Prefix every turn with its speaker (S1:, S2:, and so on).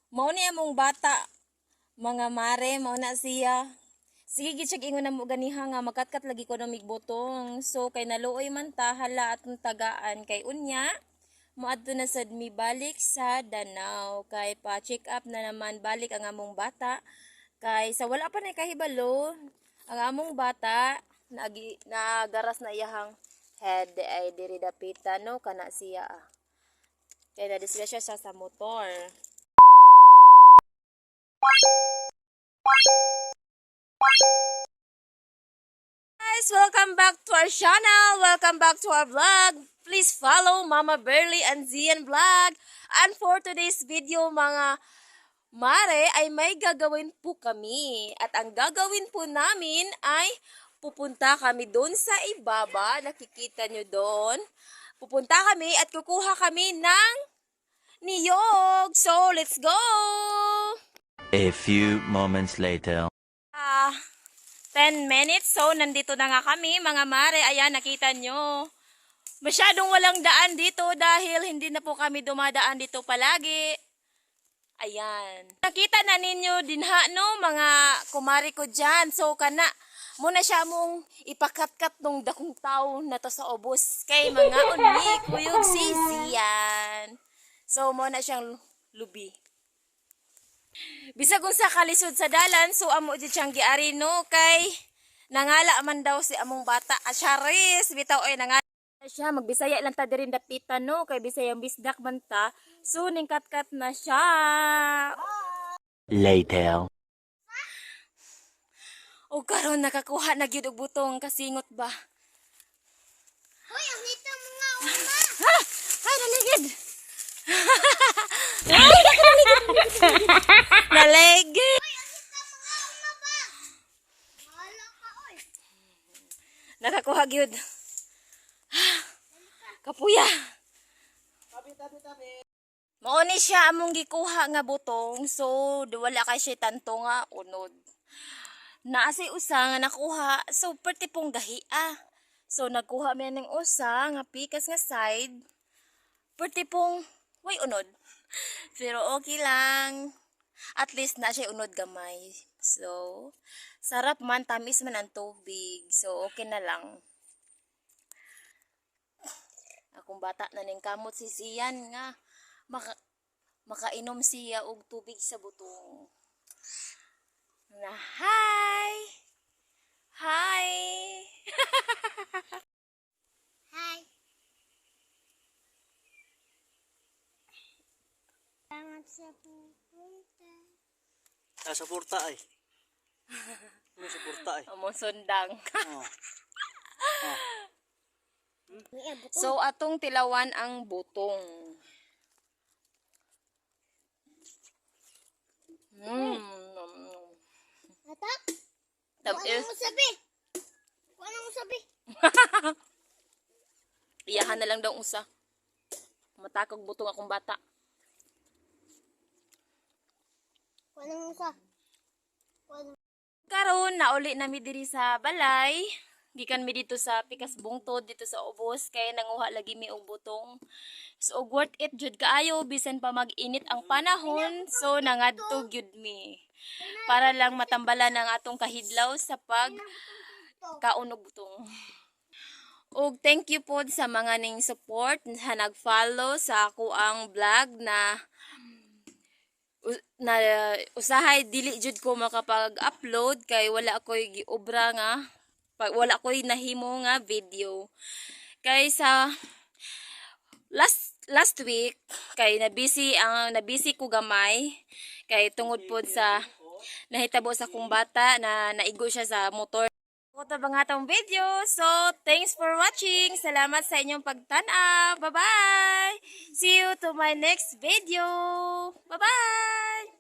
S1: Mao ni among bata, mga mare, mao na siya. Sige gitsag ingon na mo ganiha nga magkatkat lagi ko ng migbotong. So kay naluoy man ta hala atong tagaan kay unya. Moadto na sad mi balik sa Danau kay pa check up na naman balik ang among bata. Kay sa wala pa na kahibalo, ang among bata nagaras na iyahang head ay diri dapita no kana siya. Kay na-disgrasya siya sa motor. Guys, welcome back to our channel. Welcome back to our vlog. Please follow Mama Burley and Zian Vlog. And for today's video, mga mare, ay may gagawin po kami. At ang gagawin po namin ay pupunta kami doon sa ibaba. Nakikita nyo doon. Pupunta kami at kukuha kami ng niyog. So, let's go!
S2: A few moments later.
S1: 10 minutes. So, nandito na nga kami, mga mare. Ayan, nakita nyo. Masyadong walang daan dito dahil hindi na po kami dumadaan dito palagi. Ayan. Nakita na ninyo dinha, no, mga kumari ko dyan. So, kana, muna siya mong ipakatkat nung dakong tao na to sa ubos. Kay mga unmi, kuyog sisiyan. So, muna siyang lubi. Bisag unsa kalisod sa dalan, so amo di siyang giari no kay nangala man daw si among bata. Asyaris, bitaw ay nangala siya, magbisaya lang ta diri dapita no kay bisayang bisdak man ta. So ningkat-kat na siya.
S2: Later.
S1: O karon nakakuha na gyud og butong kasingot ba.
S3: Hoy, ang hita mo nga una.
S1: Ha! Ay naligid. Naligid.
S3: Hoy, ang hita mo nga una ba? Wala ka, oy.
S1: Nakakuha gyud. Kapuya. Mao ni siya among gikuha nga butong. So wala kay siya tanto nga unod. Naasi usa nga nakuha. So perti pong gahi So nagkuha mi ning usa nga pikas nga side. Perti pong way unod. Pero okay lang. At least na siya unod gamay. So sarap man, tamis man ang tubig. So okay na lang. Akong bata na ning kamot si Sian nga makainom siya og tubig sa butong. Na hi. Hi.
S3: Hi. Salamat sa pupunta.
S4: Suporta ay. Ano suporta ay?
S1: Among sundang.
S4: Oh.
S1: So atong tilawan ang butong.
S3: Atap?
S1: Tamis.
S3: Ano mo sabi? Ano mo sabi?
S1: Iyahan na lang daw usa. Matakog butong akong bata.
S3: Ano mo sa?
S1: Karon nauli na mi diri sa balay. Gikan mi dito sa pikas bungtod dito sa ubos kay nanguha lagi mi og butong. So worth it jud kaayo bisan pa mag-init ang panahon. So nangadto gyud mi. Para lang matambalan ang atong kahidlaw sa pag kaunog butong. Og thank you po sa mga ning support na nag-follow sa ako ang vlog na usahay dili jud ko makapag-upload kay wala koy giobra nga wala koy nahimo nga video. Kay sa last week kay nabisi ko gamay kay tungod pod sa nahitabo sa kong bata na naigo siya sa motor. Ito ba nga tong video? So, thanks for watching. Salamat sa inyong pagtanaw. Bye-bye! See you to my next video. Bye-bye!